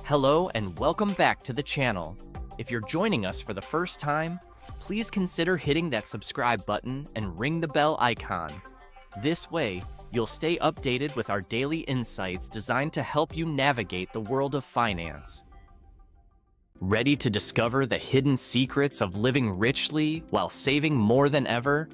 Hello and welcome back to the channel. If you're joining us for the first time, please consider hitting that subscribe button and ring the bell icon. This way, you'll stay updated with our daily insights designed to help you navigate the world of finance. Ready to discover the hidden secrets of living richly while saving more than ever?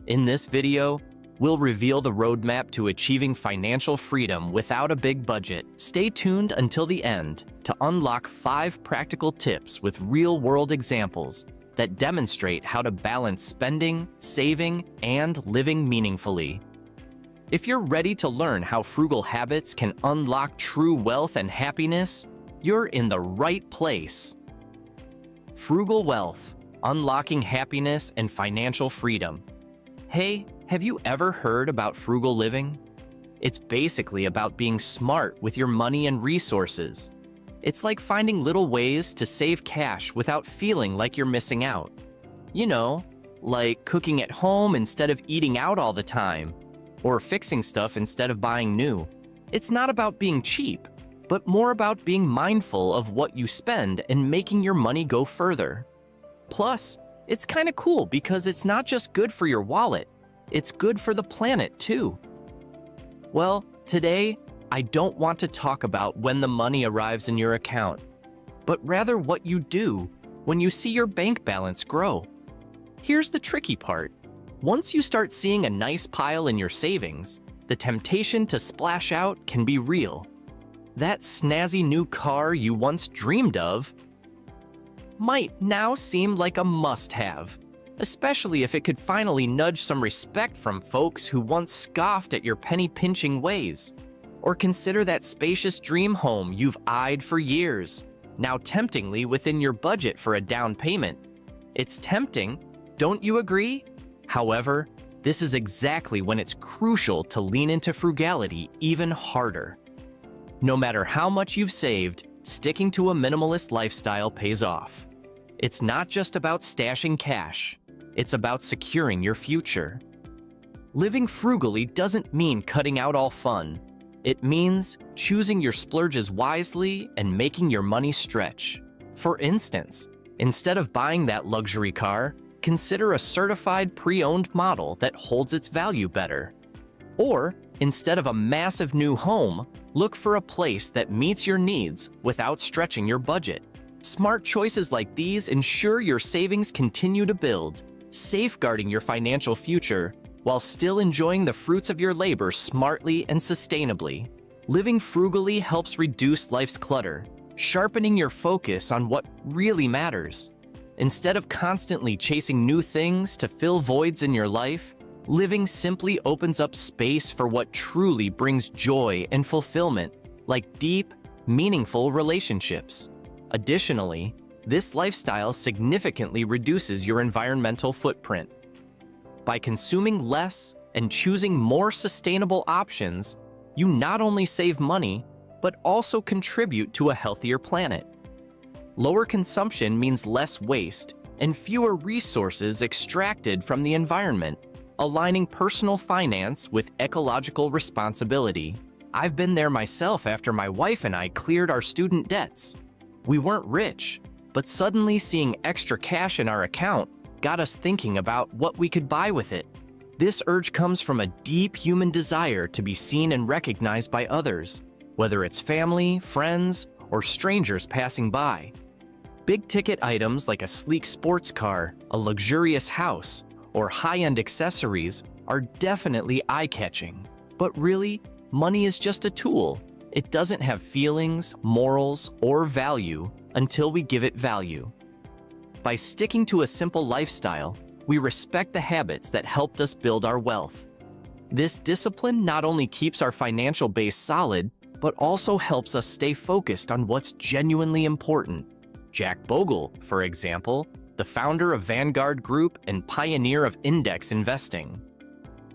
In this video, we'll reveal the roadmap to achieving financial freedom without a big budget. Stay tuned until the end to unlock 5 practical tips with real-world examples that demonstrate how to balance spending, saving, and living meaningfully. If you're ready to learn how frugal habits can unlock true wealth and happiness, you're in the right place. Frugal wealth, unlocking happiness and financial freedom. Hey, have you ever heard about frugal living? It's basically about being smart with your money and resources. It's like finding little ways to save cash without feeling like you're missing out. You know, like cooking at home instead of eating out all the time, or fixing stuff instead of buying new. It's not about being cheap, but more about being mindful of what you spend and making your money go further. Plus, it's kind of cool because it's not just good for your wallet, it's good for the planet too. Well, today, I don't want to talk about when the money arrives in your account, but rather what you do when you see your bank balance grow. Here's the tricky part. Once you start seeing a nice pile in your savings, the temptation to splash out can be real. That snazzy new car you once dreamed of might now seem like a must-have, especially if it could finally nudge some respect from folks who once scoffed at your penny-pinching ways. Or consider that spacious dream home you've eyed for years, now temptingly within your budget for a down payment. It's tempting, don't you agree? However, this is exactly when it's crucial to lean into frugality even harder. No matter how much you've saved, sticking to a minimalist lifestyle pays off. It's not just about stashing cash, it's about securing your future. Living frugally doesn't mean cutting out all fun. It means choosing your splurges wisely and making your money stretch. For instance, instead of buying that luxury car, consider a certified pre-owned model that holds its value better. Or, instead of a massive new home, look for a place that meets your needs without stretching your budget. Smart choices like these ensure your savings continue to build, safeguarding your financial future while still enjoying the fruits of your labor smartly and sustainably. Living frugally helps reduce life's clutter, sharpening your focus on what really matters. Instead of constantly chasing new things to fill voids in your life, living simply opens up space for what truly brings joy and fulfillment, like deep, meaningful relationships. Additionally, this lifestyle significantly reduces your environmental footprint. By consuming less and choosing more sustainable options, you not only save money, but also contribute to a healthier planet. Lower consumption means less waste and fewer resources extracted from the environment, aligning personal finance with ecological responsibility. I've been there myself after my wife and I cleared our student debts. We weren't rich, but suddenly seeing extra cash in our account got us thinking about what we could buy with it. This urge comes from a deep human desire to be seen and recognized by others, whether it's family, friends, or strangers passing by. Big-ticket items like a sleek sports car, a luxurious house, or high-end accessories are definitely eye-catching. But really, money is just a tool. It doesn't have feelings, morals, or value until we give it value. By sticking to a simple lifestyle, we respect the habits that helped us build our wealth. This discipline not only keeps our financial base solid, but also helps us stay focused on what's genuinely important. Jack Bogle, for example, the founder of Vanguard Group and pioneer of index investing.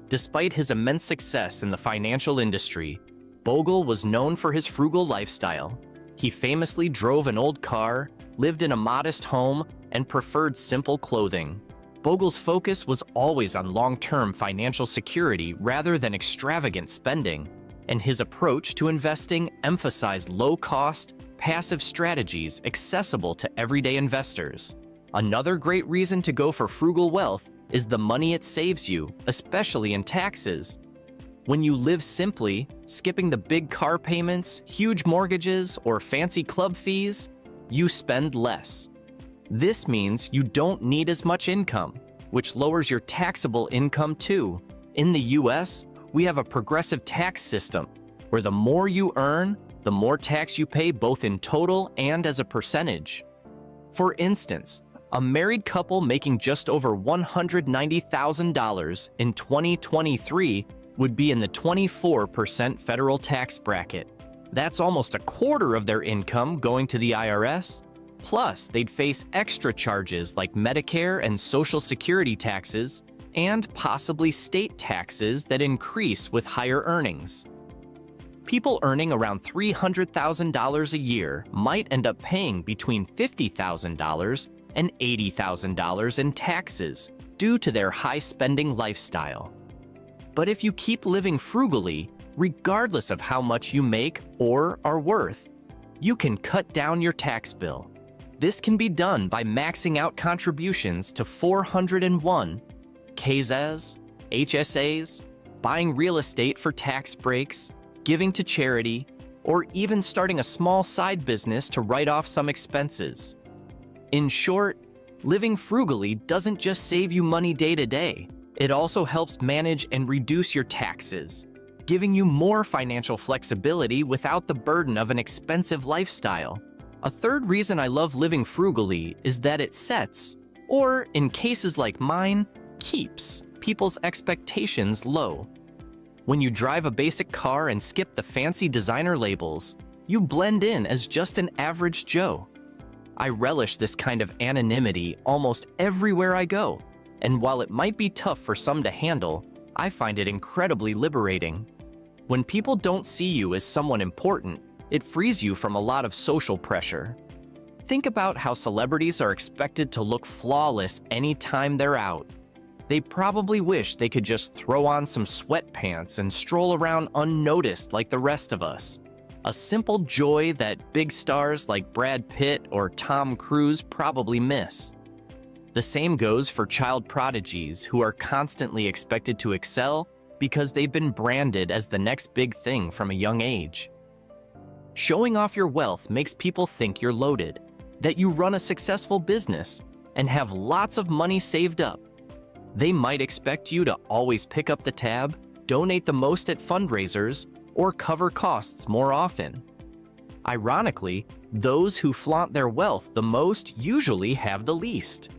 Despite his immense success in the financial industry, Bogle was known for his frugal lifestyle. He famously drove an old car, lived in a modest home, and preferred simple clothing. Bogle's focus was always on long-term financial security rather than extravagant spending, and his approach to investing emphasized low-cost, passive strategies accessible to everyday investors. Another great reason to go for frugal wealth is the money it saves you, especially in taxes. When you live simply, skipping the big car payments, huge mortgages, or fancy club fees, you spend less. This means you don't need as much income, which lowers your taxable income too. In the US, we have a progressive tax system where the more you earn, the more tax you pay both in total and as a percentage. For instance, a married couple making just over $190,000 in 2023 would be in the 24% federal tax bracket. That's almost a quarter of their income going to the IRS. Plus, they'd face extra charges like Medicare and Social Security taxes, and possibly state taxes that increase with higher earnings. People earning around $300,000 a year might end up paying between $50,000 and $80,000 in taxes due to their high-spending lifestyle. But if you keep living frugally, regardless of how much you make or are worth, you can cut down your tax bill. This can be done by maxing out contributions to 401, KZAs, HSAs, buying real estate for tax breaks, giving to charity, or even starting a small side business to write off some expenses. In short, living frugally doesn't just save you money day to day, it also helps manage and reduce your taxes, giving you more financial flexibility without the burden of an expensive lifestyle. A third reason I love living frugally is that it sets, or in cases like mine, keeps people's expectations low. When you drive a basic car and skip the fancy designer labels, you blend in as just an average Joe. I relish this kind of anonymity almost everywhere I go, and while it might be tough for some to handle, I find it incredibly liberating. When people don't see you as someone important, it frees you from a lot of social pressure. Think about how celebrities are expected to look flawless anytime they're out. They probably wish they could just throw on some sweatpants and stroll around unnoticed like the rest of us. A simple joy that big stars like Brad Pitt or Tom Cruise probably miss. The same goes for child prodigies who are constantly expected to excel because they've been branded as the next big thing from a young age. Showing off your wealth makes people think you're loaded, that you run a successful business, and have lots of money saved up. They might expect you to always pick up the tab, donate the most at fundraisers, or cover costs more often. Ironically, those who flaunt their wealth the most usually have the least.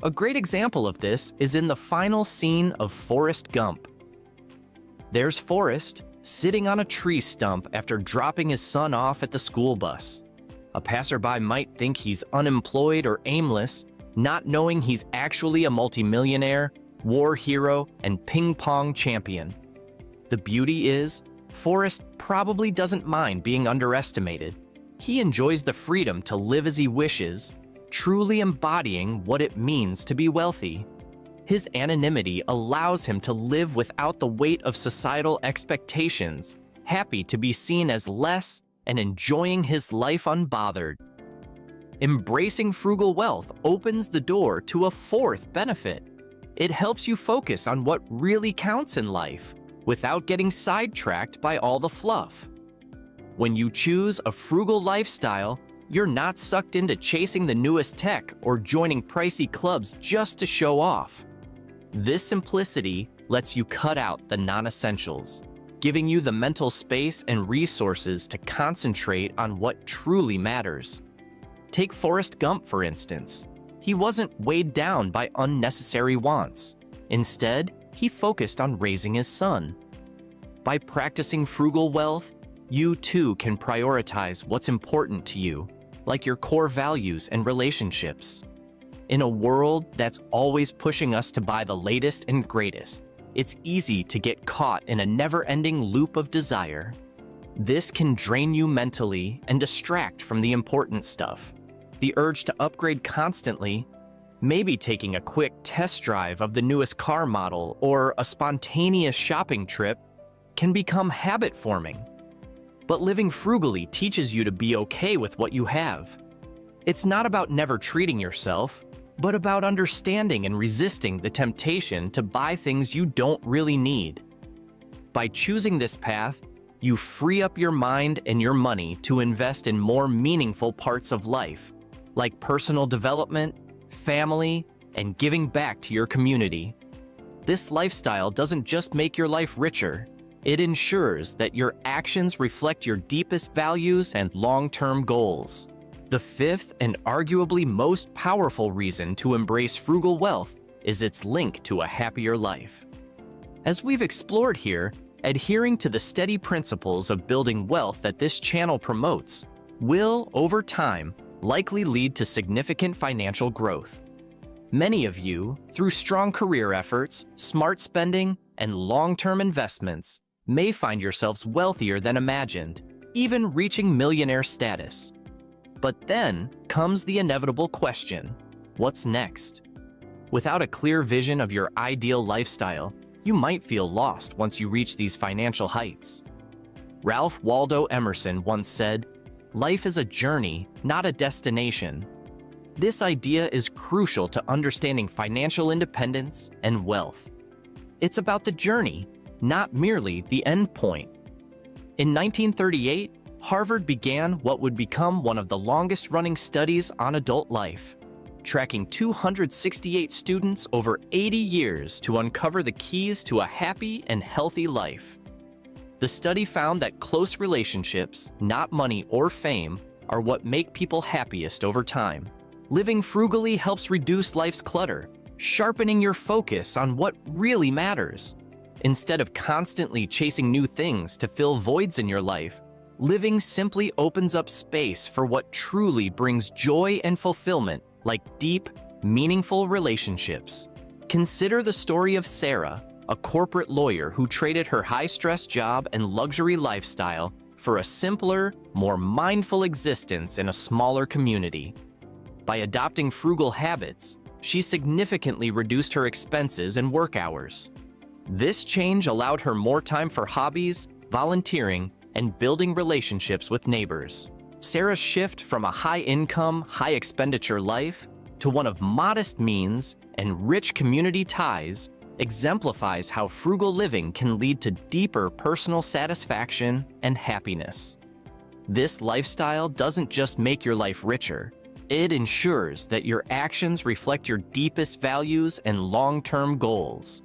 A great example of this is in the final scene of Forrest Gump. There's Forrest, sitting on a tree stump after dropping his son off at the school bus. A passerby might think he's unemployed or aimless, not knowing he's actually a multimillionaire, war hero, and ping pong champion. The beauty is, Forrest probably doesn't mind being underestimated. He enjoys the freedom to live as he wishes, truly embodying what it means to be wealthy. His anonymity allows him to live without the weight of societal expectations, happy to be seen as less and enjoying his life unbothered. Embracing frugal wealth opens the door to a fourth benefit. It helps you focus on what really counts in life, without getting sidetracked by all the fluff. When you choose a frugal lifestyle, you're not sucked into chasing the newest tech or joining pricey clubs just to show off. This simplicity lets you cut out the non-essentials, giving you the mental space and resources to concentrate on what truly matters. Take Forrest Gump, for instance. He wasn't weighed down by unnecessary wants. Instead, he focused on raising his son. By practicing frugal wealth, you too can prioritize what's important to you, like your core values and relationships. In a world that's always pushing us to buy the latest and greatest, it's easy to get caught in a never-ending loop of desire. This can drain you mentally and distract from the important stuff. The urge to upgrade constantly, maybe taking a quick test drive of the newest car model or a spontaneous shopping trip, can become habit-forming. But living frugally teaches you to be okay with what you have. It's not about never treating yourself, but about understanding and resisting the temptation to buy things you don't really need. By choosing this path, you free up your mind and your money to invest in more meaningful parts of life, like personal development, family, and giving back to your community. This lifestyle doesn't just make your life richer, it ensures that your actions reflect your deepest values and long-term goals. The fifth and arguably most powerful reason to embrace frugal wealth is its link to a happier life. As we've explored here, adhering to the steady principles of building wealth that this channel promotes will, over time, likely lead to significant financial growth. Many of you, through strong career efforts, smart spending, and long-term investments, may find yourselves wealthier than imagined, even reaching millionaire status. But then comes the inevitable question: what's next? Without a clear vision of your ideal lifestyle, you might feel lost once you reach these financial heights. Ralph Waldo Emerson once said, "Life is a journey, not a destination." This idea is crucial to understanding financial independence and wealth. It's about the journey, not merely the end point. In 1938, Harvard began what would become one of the longest-running studies on adult life, tracking 268 students over 80 years to uncover the keys to a happy and healthy life. The study found that close relationships, not money or fame, are what make people happiest over time. Living frugally helps reduce life's clutter, sharpening your focus on what really matters. Instead of constantly chasing new things to fill voids in your life, living simply opens up space for what truly brings joy and fulfillment, like deep, meaningful relationships. Consider the story of Sarah, a corporate lawyer who traded her high-stress job and luxury lifestyle for a simpler, more mindful existence in a smaller community. By adopting frugal habits, she significantly reduced her expenses and work hours. This change allowed her more time for hobbies, volunteering, and building relationships with neighbors. Sarah's shift from a high-income, high-expenditure life to one of modest means and rich community ties exemplifies how frugal living can lead to deeper personal satisfaction and happiness. This lifestyle doesn't just make your life richer, it ensures that your actions reflect your deepest values and long-term goals.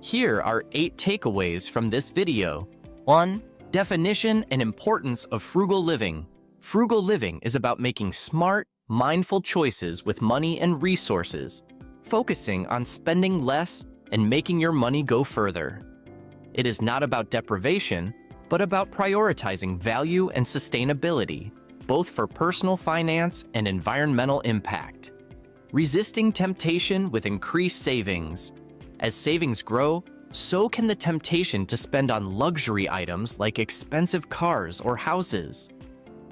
Here are 8 takeaways from this video. 1. Definition and importance of frugal living. Frugal living is about making smart, mindful choices with money and resources, focusing on spending less and making your money go further. It is not about deprivation, but about prioritizing value and sustainability, both for personal finance and environmental impact. Resisting temptation with increased savings. As savings grow, so can the temptation to spend on luxury items like expensive cars or houses.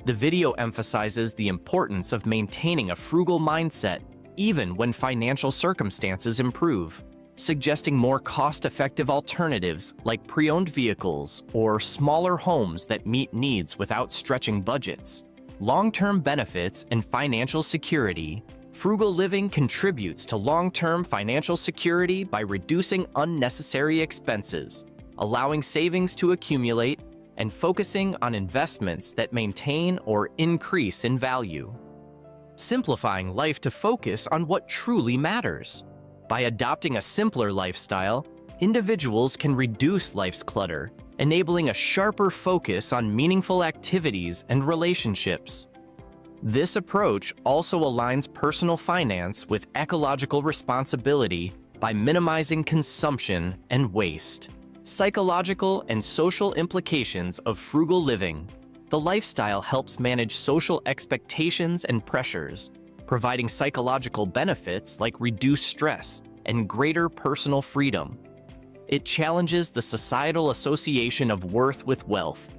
The video emphasizes the importance of maintaining a frugal mindset even when financial circumstances improve, suggesting more cost-effective alternatives like pre-owned vehicles or smaller homes that meet needs without stretching budgets. Long-term benefits and financial security. Frugal living contributes to long-term financial security by reducing unnecessary expenses, allowing savings to accumulate, and focusing on investments that maintain or increase in value. Simplifying life to focus on what truly matters. By adopting a simpler lifestyle, individuals can reduce life's clutter, enabling a sharper focus on meaningful activities and relationships. This approach also aligns personal finance with ecological responsibility by minimizing consumption and waste. Psychological and social implications of frugal living. The lifestyle helps manage social expectations and pressures, providing psychological benefits like reduced stress and greater personal freedom. It challenges the societal association of worth with wealth,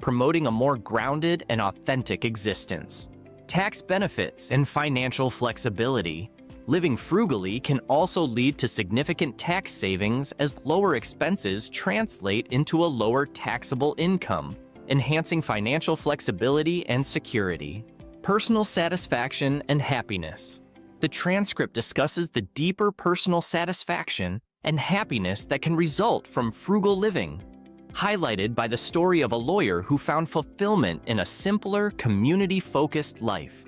promoting a more grounded and authentic existence. Tax benefits and financial flexibility. Living frugally can also lead to significant tax savings as lower expenses translate into a lower taxable income, enhancing financial flexibility and security. Personal satisfaction and happiness. The transcript discusses the deeper personal satisfaction and happiness that can result from frugal living, highlighted by the story of a lawyer who found fulfillment in a simpler, community-focused life.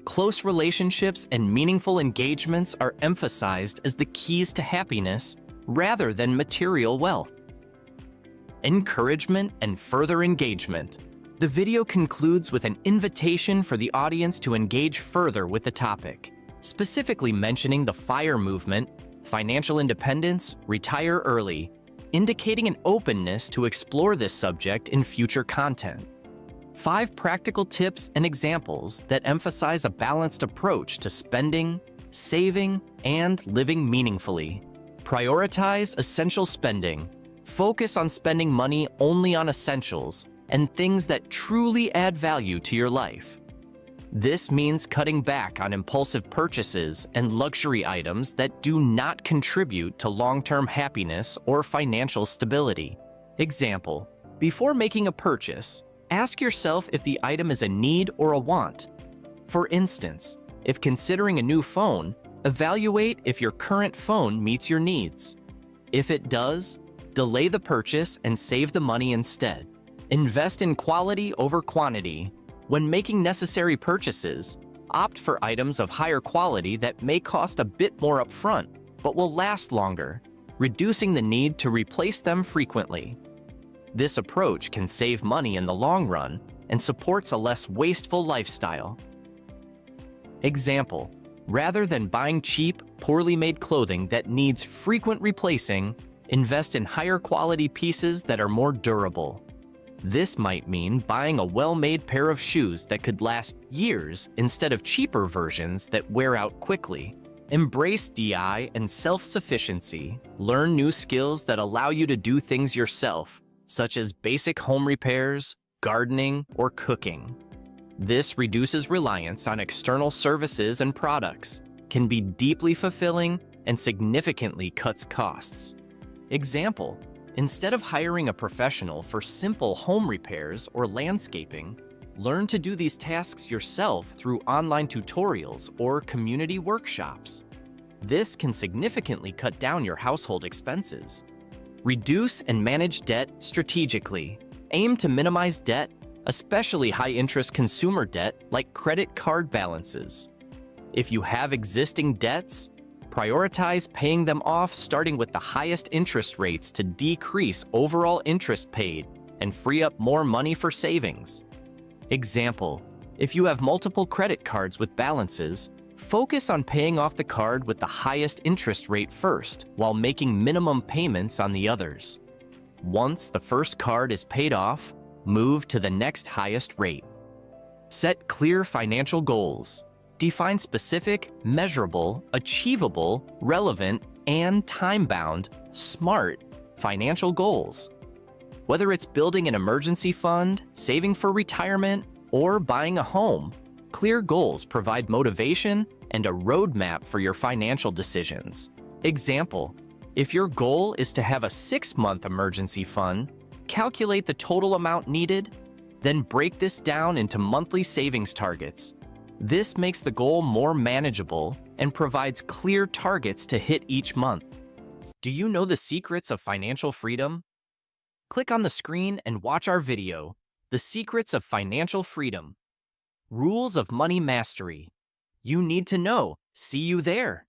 Close relationships and meaningful engagements are emphasized as the keys to happiness rather than material wealth. Encouragement and further engagement. The video concludes with an invitation for the audience to engage further with the topic, specifically mentioning the FIRE movement, financial independence, retire early, indicating an openness to explore this subject in future content. 5 practical tips and examples that emphasize a balanced approach to spending, saving, and living meaningfully. Prioritize essential spending. Focus on spending money only on essentials and things that truly add value to your life. This means cutting back on impulsive purchases and luxury items that do not contribute to long-term happiness or financial stability. Example, before making a purchase, ask yourself if the item is a need or a want. For instance, if considering a new phone, evaluate if your current phone meets your needs. If it does, delay the purchase and save the money instead. Invest in quality over quantity. When making necessary purchases, opt for items of higher quality that may cost a bit more upfront, but will last longer, reducing the need to replace them frequently. This approach can save money in the long run and supports a less wasteful lifestyle. Example, rather than buying cheap, poorly made clothing that needs frequent replacing, invest in higher quality pieces that are more durable. This might mean buying a well-made pair of shoes that could last years instead of cheaper versions that wear out quickly. Embrace DI and self-sufficiency. Learn new skills that allow you to do things yourself, such as basic home repairs, gardening, or cooking. This reduces reliance on external services and products, can be deeply fulfilling, and significantly cuts costs. Example, instead of hiring a professional for simple home repairs or landscaping, learn to do these tasks yourself through online tutorials or community workshops. This can significantly cut down your household expenses. Reduce and manage debt strategically. Aim to minimize debt, especially high-interest consumer debt like credit card balances. If you have existing debts, prioritize paying them off starting with the highest interest rates to decrease overall interest paid and free up more money for savings. Example, if you have multiple credit cards with balances, focus on paying off the card with the highest interest rate first while making minimum payments on the others. Once the first card is paid off, move to the next highest rate. Set clear financial goals. Define specific, measurable, achievable, relevant, and time-bound, SMART financial goals. Whether it's building an emergency fund, saving for retirement, or buying a home, clear goals provide motivation and a roadmap for your financial decisions. Example, if your goal is to have a 6-month emergency fund, calculate the total amount needed, then break this down into monthly savings targets. This makes the goal more manageable and provides clear targets to hit each month. Do you know the secrets of financial freedom? Click on the screen and watch our video, The Secrets of Financial Freedom. Rules of Money Mastery. You need to know. See you there.